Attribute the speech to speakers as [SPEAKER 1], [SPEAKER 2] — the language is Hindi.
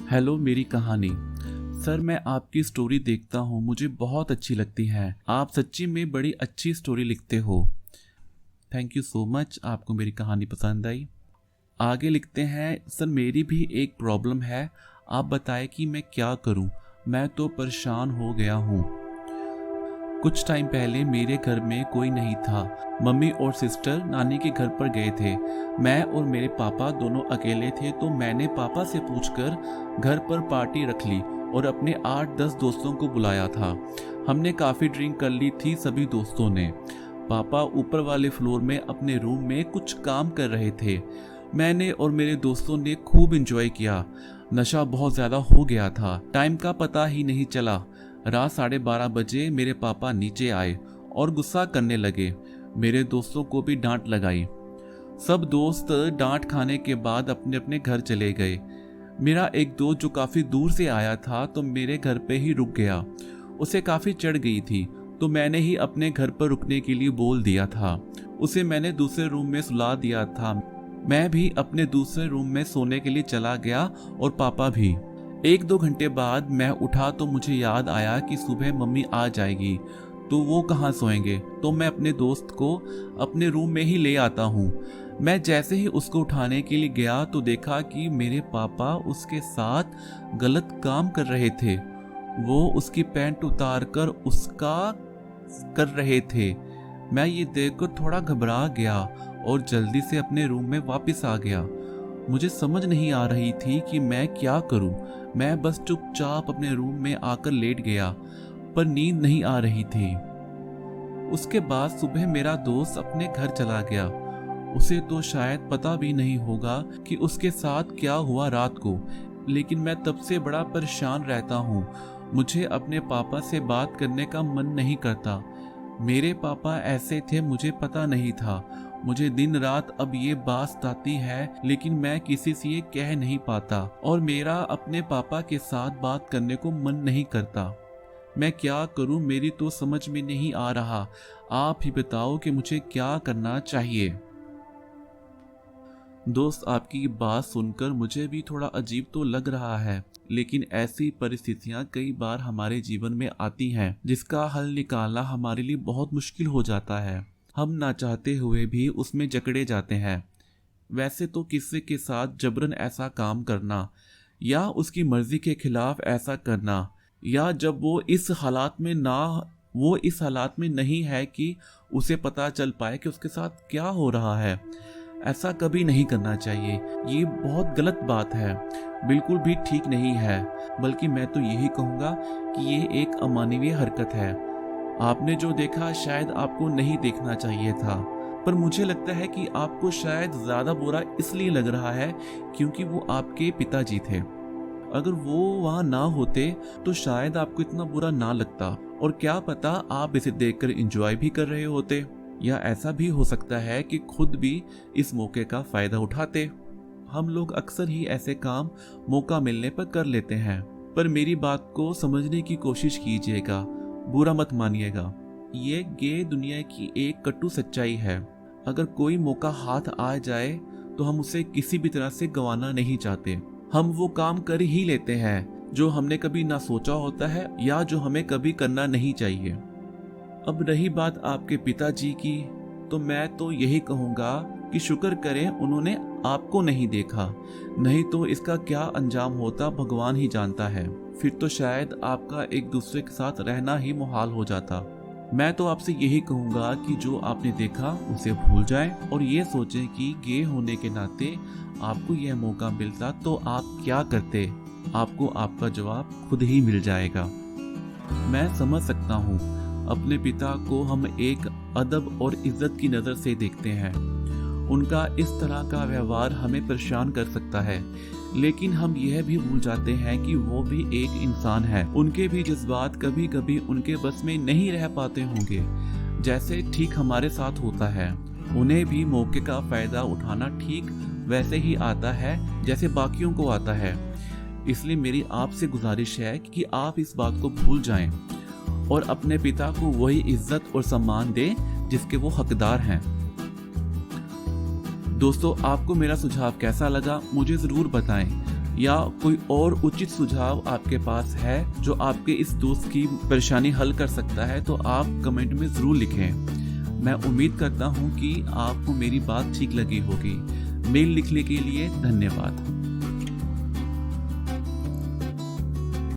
[SPEAKER 1] हेलो मेरी कहानी। सर मैं आपकी स्टोरी देखता हूँ, मुझे बहुत अच्छी लगती है। आप सच्ची में बड़ी अच्छी स्टोरी लिखते हो। थैंक यू सो मच, आपको मेरी कहानी पसंद आई। आगे लिखते हैं, सर मेरी भी एक प्रॉब्लम है, आप बताएं कि मैं क्या करूँ। मैं तो परेशान हो गया हूँ। कुछ टाइम पहले मेरे घर में कोई नहीं था। मम्मी और सिस्टर नानी के घर पर गए थे। मैं और मेरे पापा दोनों अकेले थे, तो मैंने पापा से पूछकर घर पर पार्टी रख ली और अपने 8-10 दोस्तों को बुलाया था। हमने काफ़ी ड्रिंक कर ली थी सभी दोस्तों ने। पापा ऊपर वाले फ्लोर में अपने रूम में कुछ काम कर रहे थे। मैंने और मेरे दोस्तों ने खूब एंजॉय किया। नशा बहुत ज़्यादा हो गया था, टाइम का पता ही नहीं चला। रात 12:30 बजे मेरे पापा नीचे आए और गुस्सा करने लगे। मेरे दोस्तों को भी डांट लगाई। सब दोस्त डांट खाने के बाद अपने अपने घर चले गए। मेरा एक दोस्त जो काफ़ी दूर से आया था तो मेरे घर पे ही रुक गया। उसे काफ़ी चढ़ गई थी, तो मैंने ही अपने घर पर रुकने के लिए बोल दिया था। उसे मैंने दूसरे रूम में सुला दिया था। मैं भी अपने दूसरे रूम में सोने के लिए चला गया और पापा भी। 1-2 घंटे बाद मैं उठा तो मुझे याद आया कि सुबह मम्मी आ जाएगी, तो वो कहाँ सोएंगे, तो मैं अपने दोस्त को अपने रूम में ही ले आता हूँ। मैं जैसे ही उसको उठाने के लिए गया तो देखा कि मेरे पापा उसके साथ गलत काम कर रहे थे। वो उसकी पैंट उतार कर उसका कर रहे थे। मैं ये देखकर थोड़ा घबरा गया और जल्दी से अपने रूम में वापस आ गया। मुझे समझ नहीं आ रही थी कि मैं क्या करूं। मैं बस चुपचाप अपने रूम में आकर लेट गया, पर नींद नहीं आ रही थी। उसके बाद सुबह मेरा दोस्त अपने घर चला गया। उसे तो शायद पता भी नहीं होगा कि उसके साथ क्या हुआ रात को, लेकिन मैं तब से बड़ा परेशान रहता हूँ। मुझे अपने पापा से बात करने का मन नहीं करता। मेरे पापा ऐसे थे, मुझे पता नहीं था। मुझे दिन रात अब ये बात सताती है, लेकिन मैं किसी से ये कह नहीं पाता और मेरा अपने पापा के साथ बात करने को मन नहीं करता। मैं क्या करूं, मेरी तो समझ में नहीं आ रहा। आप ही बताओ कि मुझे क्या करना चाहिए। दोस्त, आपकी बात सुनकर मुझे भी थोड़ा अजीब तो लग रहा है, लेकिन ऐसी परिस्थितियां कई बार हमारे जीवन में आती हैं जिसका हल निकालना हमारे लिए बहुत मुश्किल हो जाता है। हम ना चाहते हुए भी उसमें जकड़े जाते हैं। वैसे तो किसी के साथ जबरन ऐसा काम करना या उसकी मर्जी के खिलाफ ऐसा करना, या जब वो इस हालात में नहीं है कि उसे पता चल पाए कि उसके साथ क्या हो रहा है, ऐसा कभी नहीं करना चाहिए। ये बहुत गलत बात है, बिल्कुल भी ठीक नहीं है। बल्कि मैं तो यही कहूँगा कि ये एक अमानवीय हरकत है। आपने जो देखा शायद आपको नहीं देखना चाहिए था, पर मुझे लगता है कि आपको शायद ज़्यादा बुरा इसलिए लग रहा है क्योंकि वो आपके पिताजी थे। अगर वो वहाँ ना होते तो शायद आपको इतना बुरा ना लगता, और क्या पता आप इसे देखकर एंजॉय भी कर रहे होते, या ऐसा भी हो सकता है कि खुद भी इस मौके का फ़ायदा उठाते। हम लोग अक्सर ही ऐसे काम मौका मिलने पर कर लेते हैं, पर मेरी बात को समझने की कोशिश कीजिएगा, बुरा मत मानिएगा। ये दुनिया की एक कटु सच्चाई है। अगर कोई मौका हाथ आ जाए तो हम उसे किसी भी तरह से गंवाना नहीं चाहते। हम वो काम कर ही लेते हैं जो हमने कभी ना सोचा होता है या जो हमें कभी करना नहीं चाहिए। अब रही बात आपके पिताजी की, तो मैं तो यही कहूँगा कि शुक्र करें उन्होंने आपको नहीं देखा, नहीं तो इसका क्या अंजाम होता भगवान ही जानता है। फिर तो शायद आपका एक दूसरे के साथ रहना ही मुहाल हो जाता। मैं तो आपसे यही कहूँगा कि जो आपने देखा उसे भूल जाएं और ये सोचें कि गे होने के नाते आपको यह मौका मिलता तो आप क्या करते। आपको आपका जवाब खुद ही मिल जाएगा। मैं समझ सकता हूँ, अपने पिता को हम एक अदब और इज्जत की नज़र से देखते हैं। उनका इस तरह का व्यवहार हमें परेशान कर सकता है, लेकिन हम यह भी भूल जाते हैं कि वो भी एक इंसान है। उनके भी जज्बात कभी कभी उनके बस में नहीं रह पाते होंगे, जैसे ठीक हमारे साथ होता है। उन्हें भी मौके का फ़ायदा उठाना ठीक वैसे ही आता है जैसे बाकियों को आता है। इसलिए मेरी आपसे गुजारिश है कि आप इस बात को भूल जाएं और अपने पिता को वही इज्जत और सम्मान दें जिसके वो हकदार हैं। दोस्तों, आपको मेरा सुझाव कैसा लगा मुझे ज़रूर बताएं। या कोई और उचित सुझाव आपके पास है जो आपके इस दोस्त की परेशानी हल कर सकता है, तो आप कमेंट में ज़रूर लिखें। मैं उम्मीद करता हूँ कि आपको मेरी बात ठीक लगी होगी। मेल लिखने के लिए धन्यवाद।